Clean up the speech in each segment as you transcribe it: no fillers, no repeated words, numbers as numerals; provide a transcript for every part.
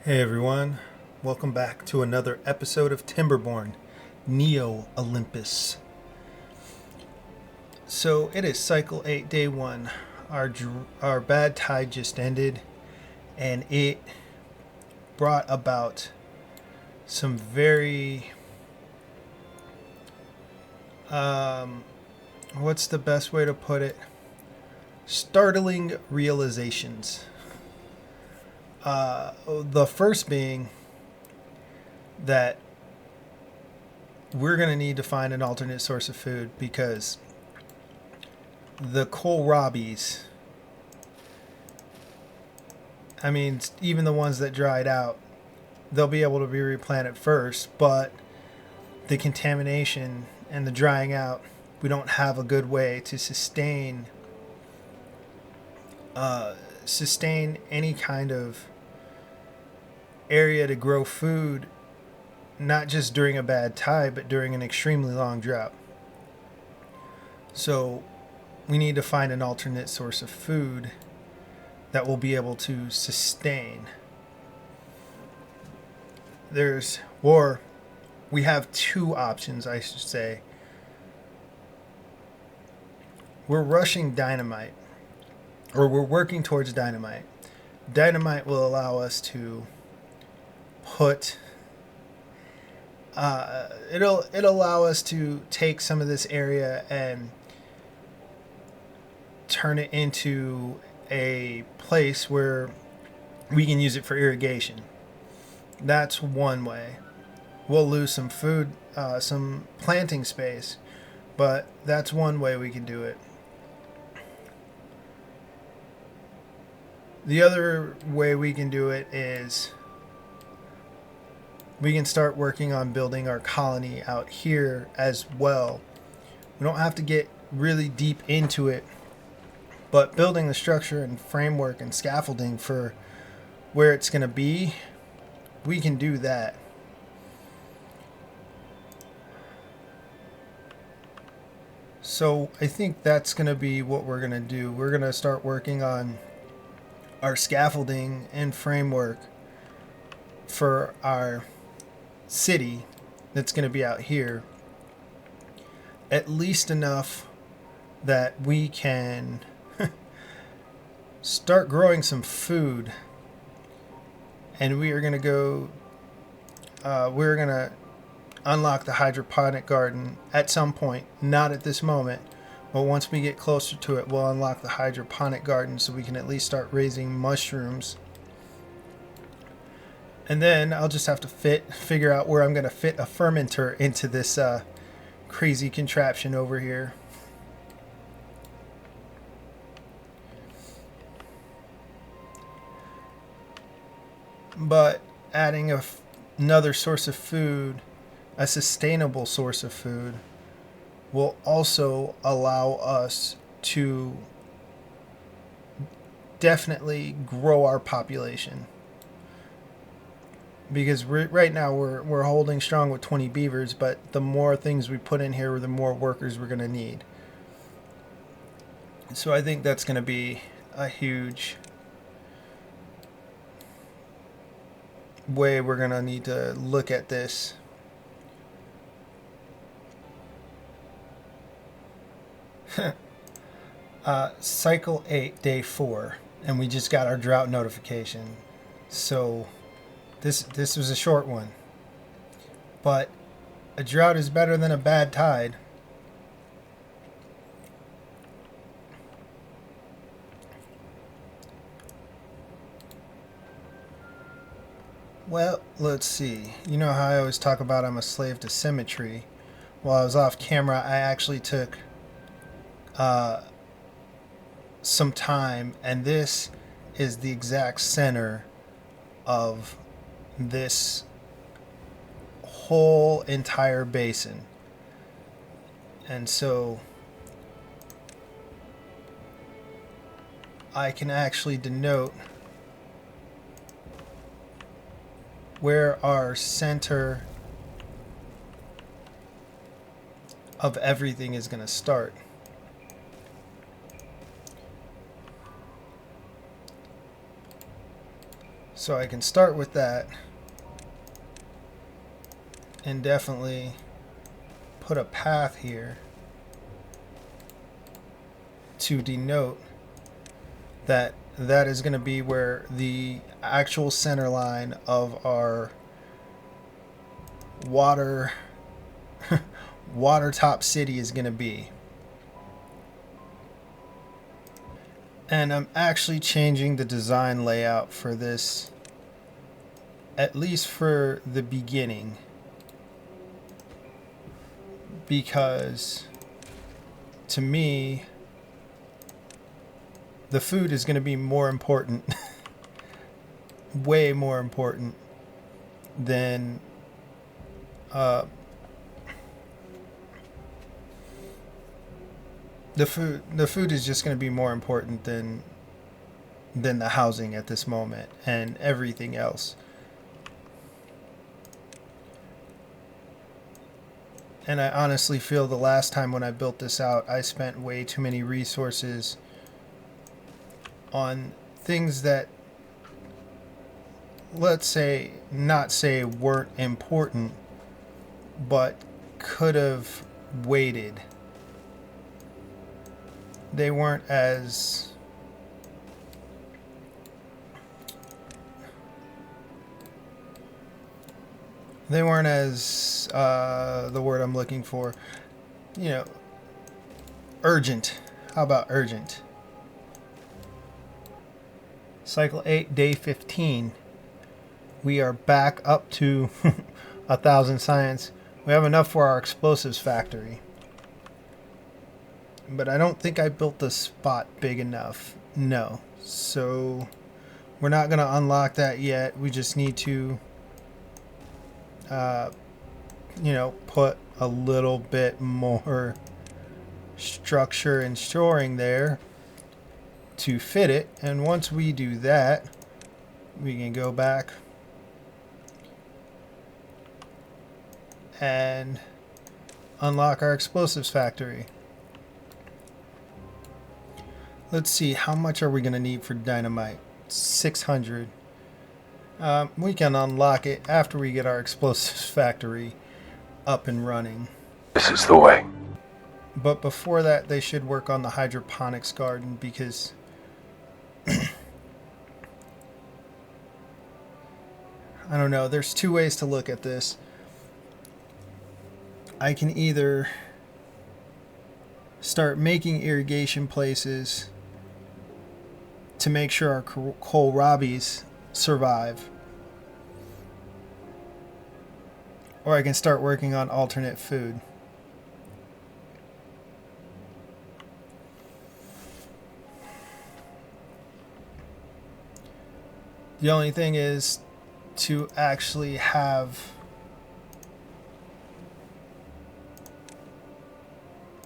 Hey everyone, welcome back to another episode of Timberborn, Neo Olympus. So it is cycle 8, day 1. Our bad tide just ended, and it brought about some very, what's the best way to put it? Startling realizations. The first being that we're going to need to find an alternate source of food because the kohlrabies, I mean, even the ones that dried out, they'll be able to be replanted first, but the contamination and the drying out, we don't have a good way to sustain any kind of area to grow food, not just during a bad tide, but during an extremely long drought. So we need to find an alternate source of food that will be able to sustain. We have two options, I should say. We're rushing dynamite, or we're working towards dynamite. Dynamite will allow us to put it'll allow us to take some of this area and turn it into a place where we can use it for irrigation. That's one way. We'll lose some food, some planting space, but that's one way we can do it. The other way we can do it is we can start working on building our colony out here as well. We don't have to get really deep into it, but building the structure and framework and scaffolding for where it's going to be, we can do that. So I think that's going to be what we're going to do. We're going to start working on our scaffolding and framework for our city that's going to be out here, at least enough that we can start growing some food. And we are going to we're going to unlock the hydroponic garden at some point, not at this moment, but once we get closer to it, we'll unlock the hydroponic garden so we can at least start raising mushrooms. And then I'll just have to figure out where I'm going to fit a fermenter into this crazy contraption over here. But adding another source of food, a sustainable source of food, will also allow us to definitely grow our population. Because right now we're holding strong with 20 beavers, but the more things we put in here, the more workers we're going to need. So I think that's going to be a huge way we're going to need to look at this. Cycle 8, day 4, and we just got our drought notification. So this was a short one, but a drought is better than a bad tide. Well, let's see. You know how I always talk about I'm a slave to symmetry? While I was off camera, I actually took some time, and this is the exact center of this whole entire basin. And so I can actually denote where our center of everything is going to start. So I can start with that and definitely put a path here to denote that that is going to be where the actual center line of our water top city is going to be. And I'm actually changing the design layout for this, at least for the beginning, because to me the food is going to be more important way more important than the food is just going to be more important than the housing at this moment and everything else. And I honestly feel the last time when I built this out, I spent way too many resources on things that, let's say, not say weren't important, but could have waited. They weren't as the word I'm looking for, urgent. How about urgent? Cycle 8, day 15. We are back up to 1,000 science. We have enough for our explosives factory. But I don't think I built the spot big enough. No. So we're not going to unlock that yet. We just need to, put a little bit more structure and shoring there to fit it. And once we do that, we can go back and unlock our explosives factory. Let's see, how much are we going to need for dynamite? 600. We can unlock it after we get our explosives factory up and running. This is the way. But before that, they should work on the hydroponics garden because I don't know, there's two ways to look at this. I can either start making irrigation places to make sure our kohlrabies survive, or I can start working on alternate food. The only thing is to actually have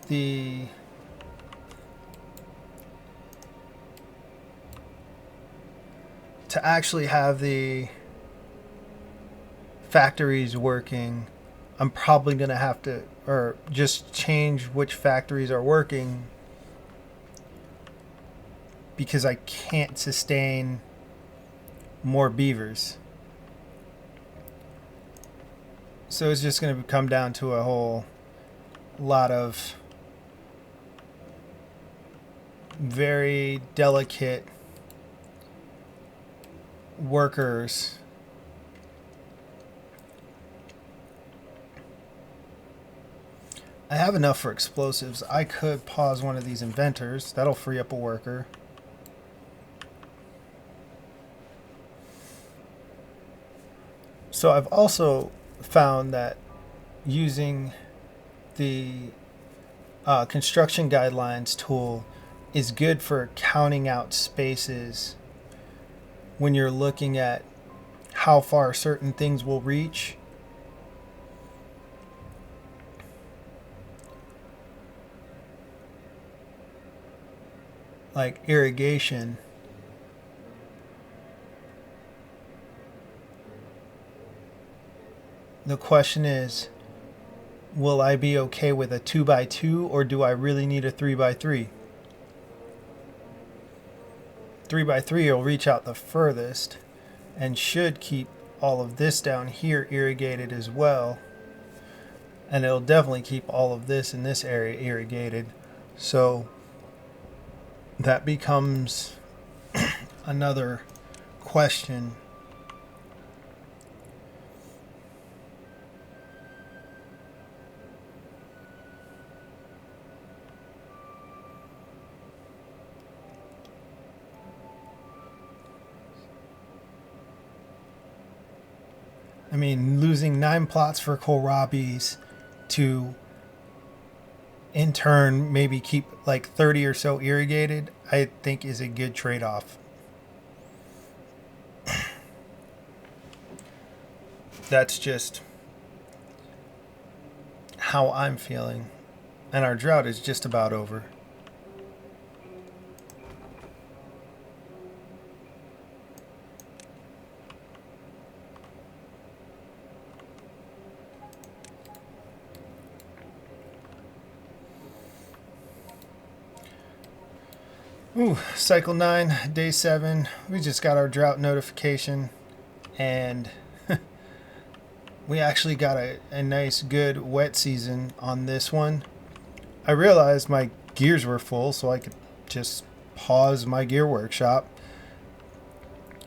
the factories working. I'm probably going to have to, or just change which factories are working, because I can't sustain more beavers. So it's just going to come down to a whole lot of very delicate workers. I have enough for explosives. I could pause one of these inventors. That'll free up a worker. So I've also found that using the construction guidelines tool is good for counting out spaces when you're looking at how far certain things will reach. Like irrigation. The question is, will I be okay with a 2x2, or do I really need a 3x3? 3x3 will reach out the furthest, and should keep all of this down here irrigated as well. And it'll definitely keep all of this in this area irrigated. So that becomes another question. I mean, losing 9 plots for kohlrabies to, in turn, maybe keep like 30 or so irrigated, I think is a good trade-off. That's just how I'm feeling. And our drought is just about over. Ooh, cycle 9, day 7. We just got our drought notification, and we actually got a nice, good wet season on this one. I realized my gears were full, so I could just pause my gear workshop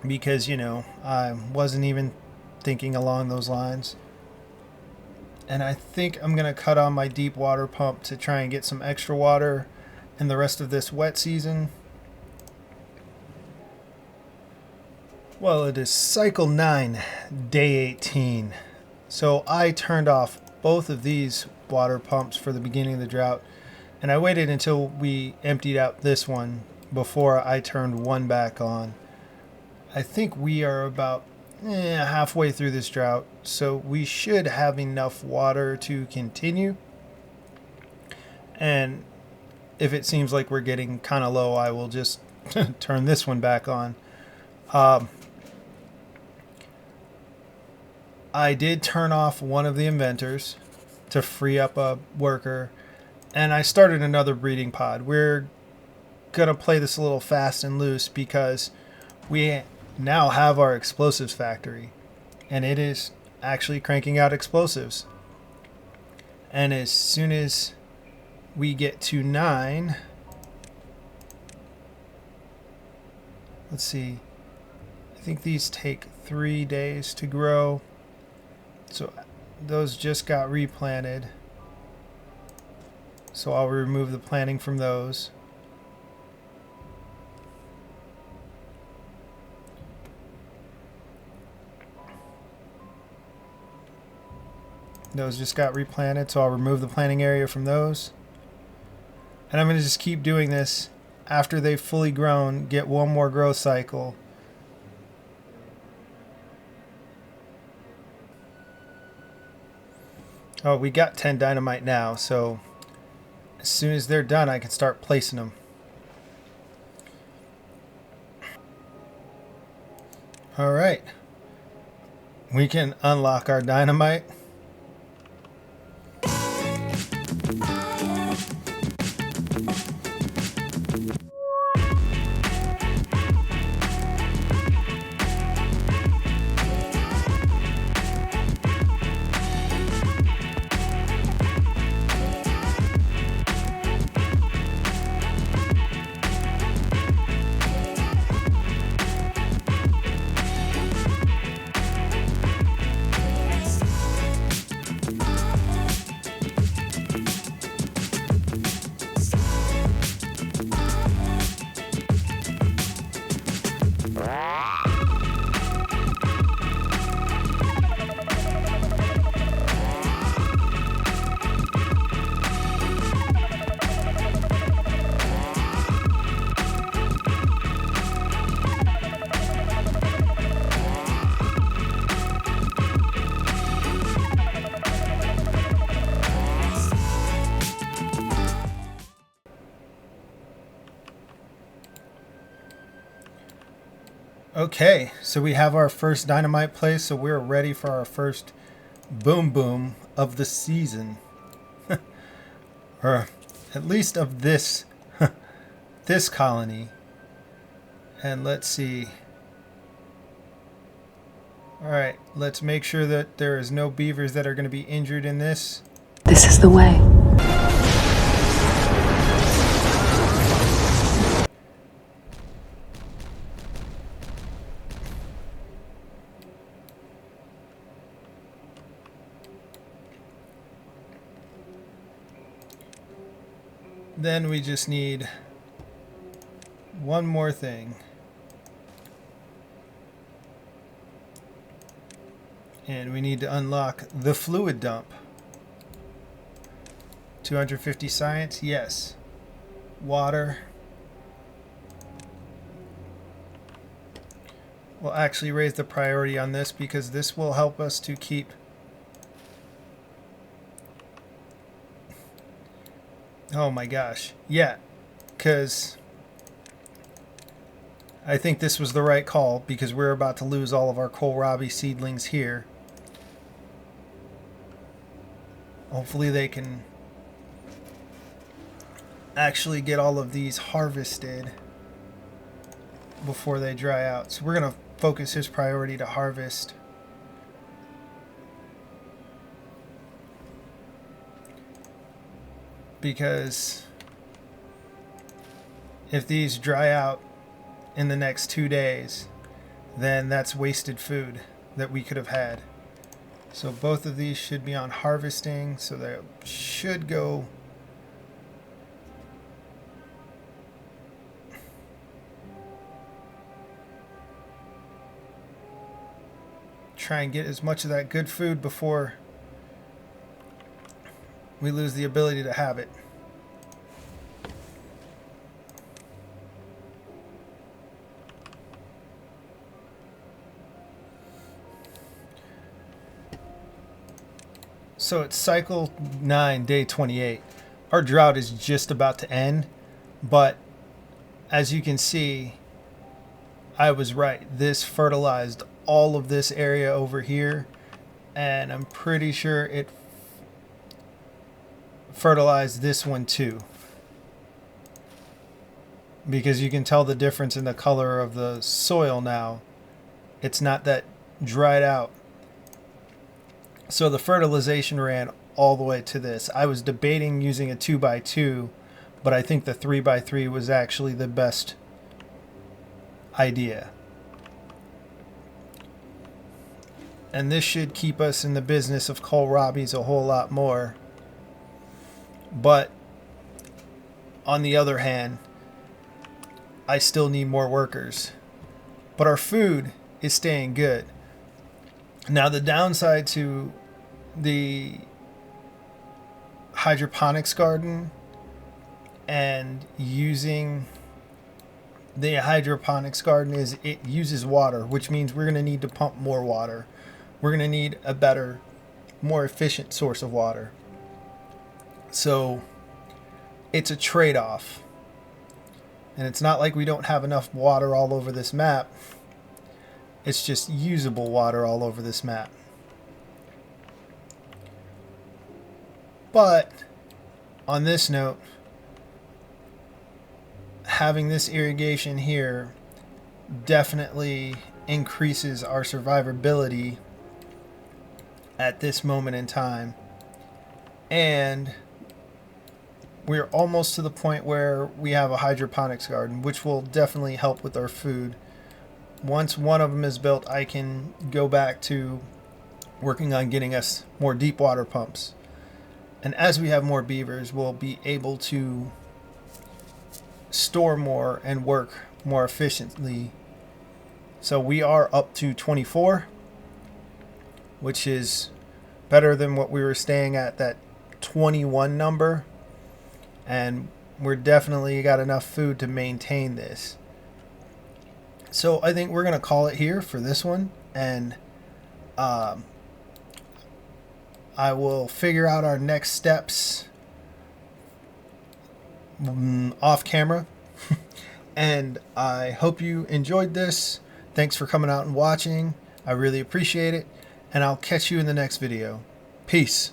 because, you know, I wasn't even thinking along those lines. And I think I'm going to cut on my deep water pump to try and get some extra water in the rest of this wet season. Well, it is cycle 9, day 18. So I turned off both of these water pumps for the beginning of the drought, and I waited until we emptied out this one before I turned one back on. I think we are about halfway through this drought, so we should have enough water to continue. And if it seems like we're getting kind of low, I will just turn this one back on. I did turn off one of the inventors to free up a worker, and I started another breeding pod. We're going to play this a little fast and loose because we now have our explosives factory, and it is actually cranking out explosives. And as soon as we get to 9, let's see, I think these take 3 days to grow. So those just got replanted. So I'll remove the planting from those. Those just got replanted, so I'll remove the planting area from those. And I'm going to just keep doing this. After they've fully grown, get one more growth cycle. Oh, we got 10 dynamite now, so as soon as they're done, I can start placing them. All right. We can unlock our dynamite. Okay, so we have our first dynamite place, so we're ready for our first boom boom of the season. Or at least of this this colony. And let's see. Alright, let's make sure that there is no beavers that are going to be injured in this. This is the way. Then we just need one more thing. And we need to unlock the fluid dump. 250 science, yes. Water. We'll actually raise the priority on this because this will help us to keep oh my gosh. Yeah, because I think this was the right call because we're about to lose all of our kohlrabi seedlings here. Hopefully they can actually get all of these harvested before they dry out. So we're going to focus his priority to harvest. Because if these dry out in the next 2 days, then that's wasted food that we could have had. So both of these should be on harvesting, so they should go try and get as much of that good food before we lose the ability to have it. So it's cycle 9, day 28. Our drought is just about to end, but as you can see, I was right. This fertilized all of this area over here, and I'm pretty sure it fertilized this one too, because you can tell the difference in the color of the soil now. It's not that dried out. So the fertilization ran all the way to this. I was debating using a 2x2, but I think the 3x3 was actually the best idea. And this should keep us in the business of kohlrabis a whole lot more. But on the other hand, I still need more workers. But our food is staying good. Now the downside to the hydroponics garden and using the hydroponics garden is it uses water, which means we're going to need to pump more water. We're going to need a better, more efficient source of water. So it's a trade-off. And it's not like we don't have enough water all over this map. It's just usable water all over this map. But on this note, having this irrigation here definitely increases our survivability at this moment in time. And we're almost to the point where we have a hydroponics garden, which will definitely help with our food. Once one of them is built, I can go back to working on getting us more deep water pumps. And as we have more beavers, we'll be able to store more and work more efficiently. So we are up to 24, which is better than what we were staying at, that 21 number. And we're definitely got enough food to maintain this. So I think we're going to call it here for this one. And I will figure out our next steps off camera. And I hope you enjoyed this. Thanks for coming out and watching. I really appreciate it. And I'll catch you in the next video. Peace.